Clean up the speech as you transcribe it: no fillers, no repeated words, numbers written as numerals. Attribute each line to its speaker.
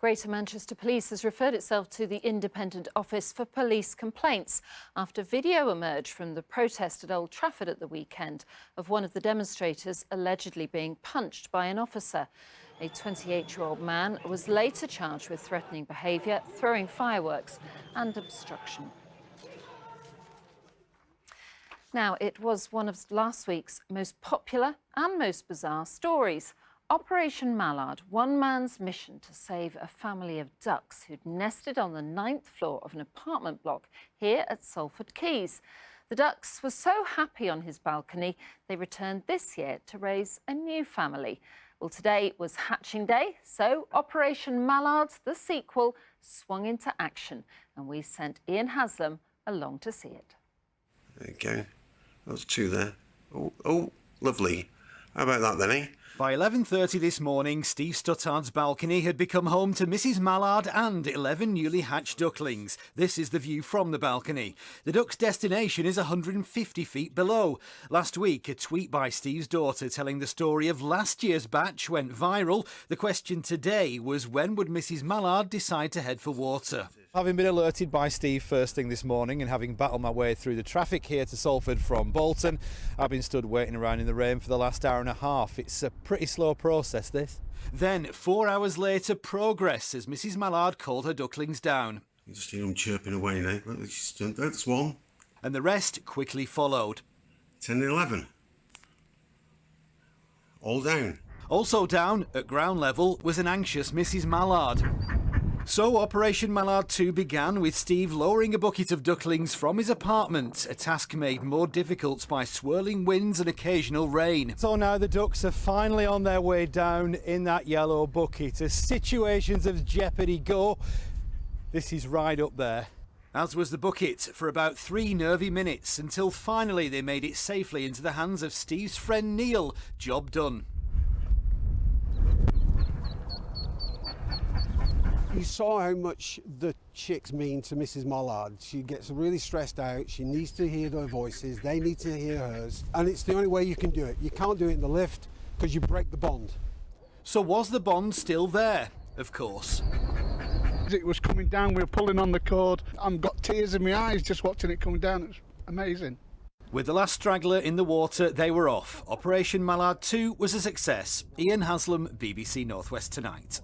Speaker 1: Greater Manchester Police has referred itself to the Independent Office for Police Complaints after video emerged from the protest at Old Trafford at the weekend of one of the demonstrators allegedly being punched by an officer. A 28-year-old man was later charged with threatening behaviour, throwing fireworks and obstruction. Now, it was one of last week's most popular and most bizarre stories. Operation Mallard, one man's mission to save a family of ducks who'd nested on the 9th floor of an apartment block here at Salford Quays. The ducks were so happy on his balcony, they returned this year to raise a new family. Well, today was hatching day, so Operation Mallard, the sequel, swung into action, and we sent Ian Haslam along to see it.
Speaker 2: There you go. Those two there. Oh, lovely. How about that then, eh?
Speaker 3: By 11:30 this morning, Steve Stuttard's balcony had become home to Mrs Mallard and 11 newly hatched ducklings. This is the view from the balcony. The duck's destination is 150 feet below. Last week, a tweet by Steve's daughter telling the story of last year's batch went viral. The question today was, when would Mrs Mallard decide to head for water? Having been alerted by Steve first thing this morning and having battled my way through the traffic here to Salford from Bolton, I've been stood waiting around in the rain for the last hour and a half. It's a pretty slow process, this. Then, 4 hours later, progress as Mrs Mallard called her ducklings down.
Speaker 2: You just hear them chirping away now. That's one.
Speaker 3: And the rest quickly followed.
Speaker 2: 10 and 11. All down.
Speaker 3: Also down, at ground level, was an anxious Mrs Mallard. So Operation Mallard 2 began with Steve lowering a bucket of ducklings from his apartment, a task made more difficult by swirling winds and occasional rain. So now the ducks are finally on their way down in that yellow bucket. As situations of jeopardy go, this is right up there. As was the bucket for about 3 nervy minutes, until finally they made it safely into the hands of Steve's friend Neil. Job done.
Speaker 4: You saw how much the chicks mean to Mrs Mallard. She gets really stressed out. She needs to hear their voices. They need to hear hers. And it's the only way you can do it. You can't do it in the lift because you break the bond.
Speaker 3: So was the bond still there? Of course.
Speaker 5: It was coming down. We were pulling on the cord. I've got tears in my eyes just watching it coming down. It was amazing.
Speaker 3: With the last straggler in the water, they were off. Operation Mallard 2 was a success. Ian Haslam, BBC North West Tonight.